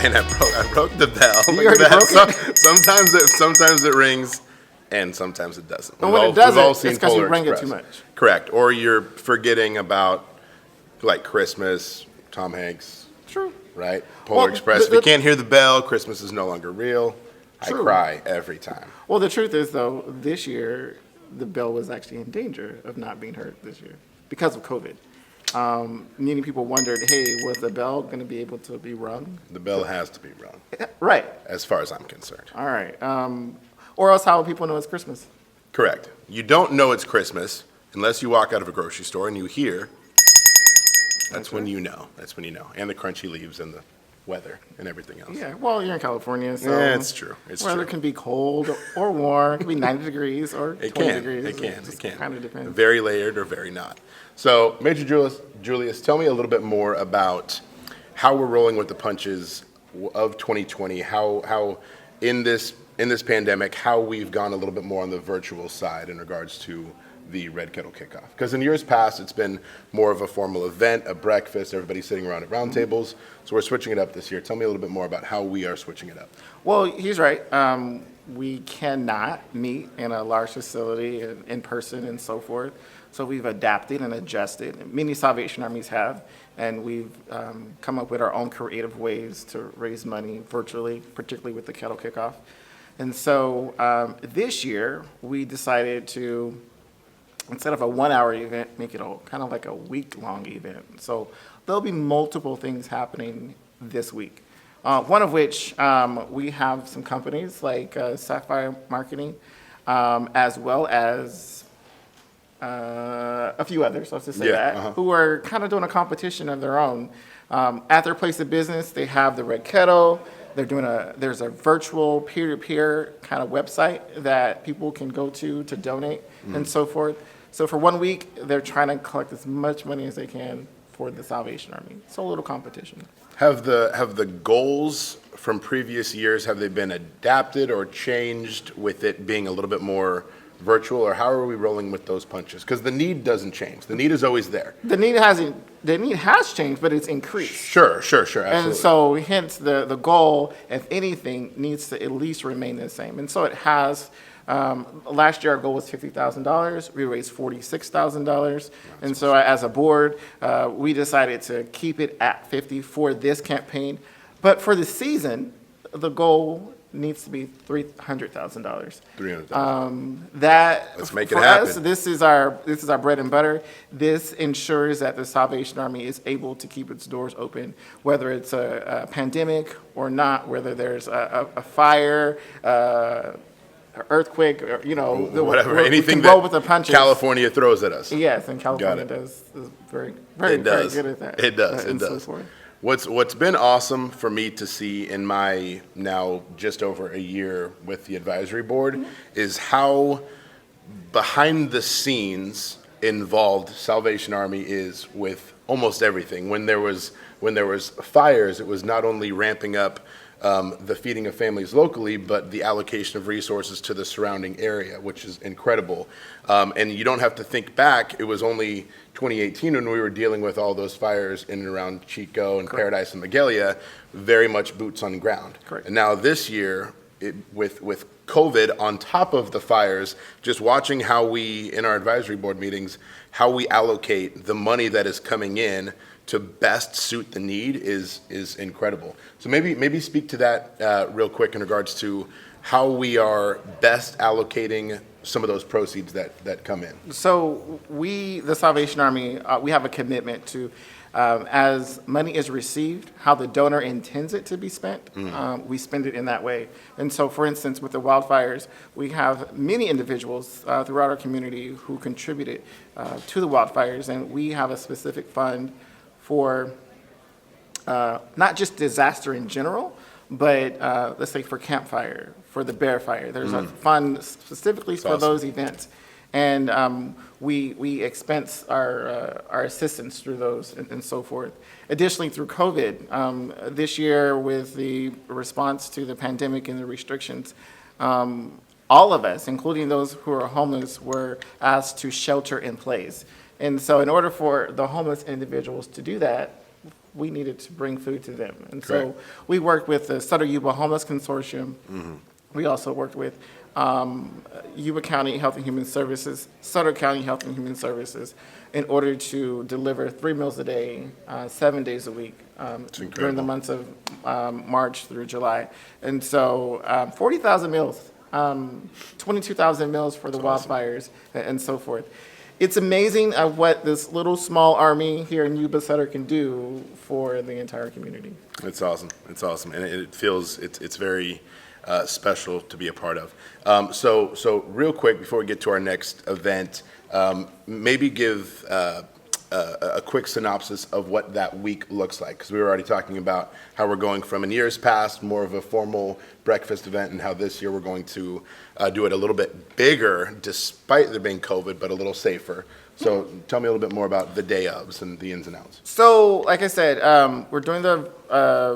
and I broke the bell. You already broke it? Sometimes it rings, and sometimes it doesn't. And when it doesn't, it's because you rang it too much. Correct. Or you're forgetting about, like, Christmas, Tom Hanks. True. Right? Polar Express. If you can't hear the bell, Christmas is no longer real. True. I cry every time. Well, the truth is, though, this year, the bell was actually in danger of not being heard this year because of COVID. Many people wondered, hey, was the bell going to be able to be rung? The bell has to be rung. Right. As far as I'm concerned. All right. Or else how would people know it's Christmas? Correct. You don't know it's Christmas unless you walk out of a grocery store and you hear. That's when you know. That's when you know. And the crunchy leaves and the weather and everything else. Yeah, well, you're in California, so yeah, it's true. Weather can be cold or warm. It can be 90 degrees or 20 degrees. It can. Kind of depends. Very layered or very not. So, Major Julius, tell me a little bit more about how we're rolling with the punches of 2020. How in this pandemic, how we've gone a little bit more on the virtual side in regards to the Red Kettle Kickoff. Because in years past, it's been more of a formal event, a breakfast, everybody sitting around at round tables. So we're switching it up this year. Tell me a little bit more about how we are switching it up. Well, he's right. We cannot meet in a large facility in person and so forth. So we've adapted and adjusted. Many Salvation Armies have. And we've come up with our own creative ways to raise money virtually, particularly with the Kettle Kickoff. And so this year, we decided to, instead of a 1-hour event, make it kind of like a week-long event. So there'll be multiple things happening this week. One of which we have some companies like Sapphire Marketing, as well as a few others, let's just say who are kind of doing a competition of their own. At their place of business, they have the Red Kettle. They're doing there's a virtual peer-to-peer kind of website that people can go to donate and so forth. So for 1 week, they're trying to collect as much money as they can for the Salvation Army. So a little competition. Have the goals from previous years, have they been adapted or changed with it being a little bit more virtual, or how are we rolling with those punches? Because the need doesn't change. The need is always there. The need has changed, but it's increased. Sure, absolutely. And so hence the goal, if anything, needs to at least remain the same. And so it has. Last year our goal was $50,000. We raised $46,000. And so as a board, we decided to keep it at 50 for this campaign. But for the season, the goal needs to be $300,000. Let's make it happen. Us, this is our bread and butter. This ensures that the Salvation Army is able to keep its doors open, whether it's a pandemic or not, whether there's a fire, earthquake, or, whatever, anything we can roll with the punches. California throws at us. Yes, and California is very good at that. It does. So What's been awesome for me to see in my now just over a year with the advisory board is how behind the scenes involved Salvation Army is with almost everything. When there was fires, it was not only ramping up the feeding of families locally, but the allocation of resources to the surrounding area, which is incredible. And you don't have to think back. It was only 2018 when we were dealing with all those fires in and around Chico and Paradise and Magalia, very much boots on ground. Correct. And now this year, with COVID on top of the fires, just watching how we, in our advisory board meetings, how we allocate the money that is coming in to best suit the need is incredible. So maybe speak to that real quick in regards to how we are best allocating some of those proceeds that come in. So we, the Salvation Army, we have a commitment to, as money is received, how the donor intends it to be spent, we spend it in that way. And so, for instance, with the wildfires, we have many individuals throughout our community who contributed to the wildfires, and we have a specific fund for not just disaster in general, but let's say for Camp Fire, for the Bear Fire. There's a fund specifically for those events. And we expense our assistance through those and so forth. Additionally, through COVID, this year with the response to the pandemic and the restrictions, all of us, including those who are homeless, were asked to shelter in place. And so in order for the homeless individuals to do that, we needed to bring food to them. And Correct. so we worked with the Sutter Yuba Homeless Consortium. We also worked with Yuba County Health and Human Services, Sutter County Health and Human Services, in order to deliver 3 meals a day, 7 days a week, during incredible. the months of March through July. And so 40,000 meals, 22,000 meals for the wildfires, and so forth. It's amazing what this little small army here in Yuba Sutter can do for the entire community. It's awesome. It's awesome, and it feels it's very special to be a part of. So real quick before we get to our next event, maybe give a quick synopsis of what that week looks like, because we were already talking about how we're going from in years past more of a formal breakfast event, and how this year we're going to do it a little bit bigger despite there being COVID, but a little safer. So tell me a little bit more about the day ofs and the ins and outs. So, like I said, we're doing the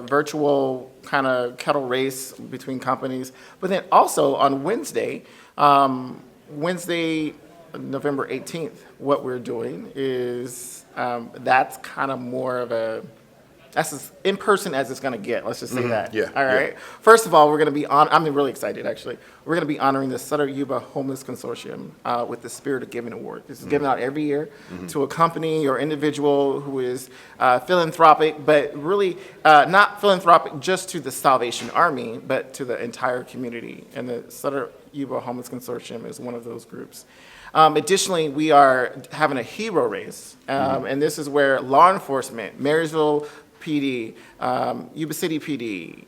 virtual kind of kettle race between companies, but then also on Wednesday, November 18th, what we're doing is that's kind of more of that's as in person as it's going to get. Let's just say that. Yeah, All right. yeah. First of all, we're going to be I'm really excited actually. We're going to be honoring the Sutter Yuba Homeless Consortium with the Spirit of Giving Award. This is given out every year to a company or individual who is philanthropic, but really not philanthropic just to the Salvation Army, but to the entire community. And the Sutter Yuba Homeless Consortium is one of those groups. Additionally, we are having a hero race, and this is where law enforcement, Marysville PD, Yuba City PD,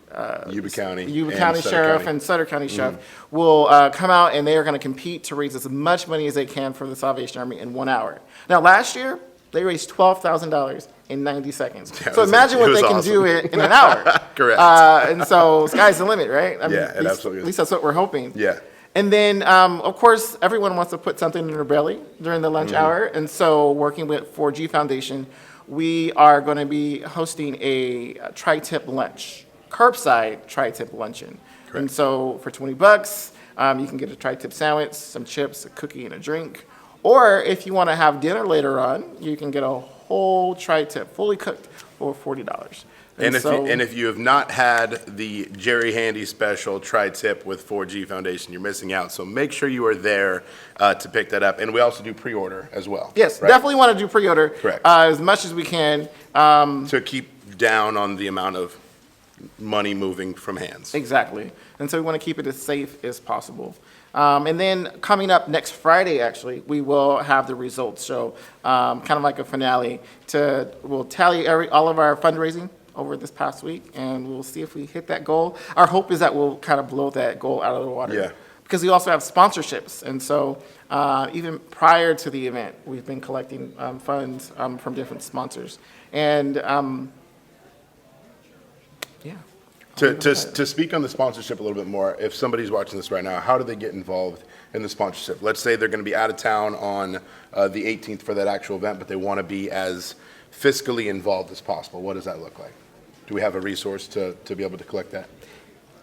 Yuba County, Yuba and County Sutter Sheriff, County. and Sutter County Sheriff will come out, and they are going to compete to raise as much money as they can for the Salvation Army in 1 hour. Now, last year, they raised $12,000 in 90 seconds. Yeah, So imagine what it was they can awesome. do in an hour. Correct. And so sky's the limit, right? I mean, Yeah, it absolutely is. at least that's what we're hoping. Yeah. And then, of course, everyone wants to put something in their belly during the lunch hour. And so working with 4G Foundation, we are going to be hosting a tri-tip lunch, curbside tri-tip luncheon. And so for $20, you can get a tri-tip sandwich, some chips, a cookie, and a drink. Or if you want to have dinner later on, you can get a whole tri-tip, fully cooked, for $40. And if you have not had the Jerry Handy special tri-tip with 4G Foundation, you're missing out. So make sure you are there to pick that up. And we also do pre-order as well. Yes, right? definitely want to do pre-order. Correct. As much as we can. To keep down on the amount of money moving from hands. Exactly. And so we want to keep it as safe as possible. And then coming up next Friday, actually, we will have the results show, kind of like a finale. We'll tally all of our fundraising over this past week, and we'll see if we hit that goal. Our hope is that we'll kind of blow that goal out of the water. Yeah. Because we also have sponsorships. And so even prior to the event, we've been collecting funds from different sponsors. And yeah. To speak on the sponsorship a little bit more, if somebody's watching this right now, how do they get involved in the sponsorship? Let's say they're going to be out of town on the 18th for that actual event, but they want to be as fiscally involved as possible. What does that look like? Do we have a resource to be able to collect that?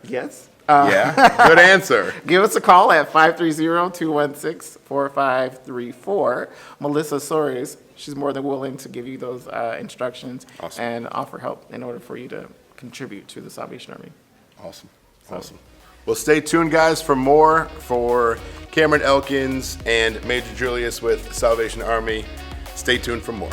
Yes. Yeah, good answer. Give us a call at 530-216-4534. Melissa Soares, she's more than willing to give you those instructions Awesome. and offer help in order for you to contribute to the Salvation Army. Awesome. Awesome. Well, stay tuned, guys, for more for Cameron Elkins and Major Julius with Salvation Army. Stay tuned for more.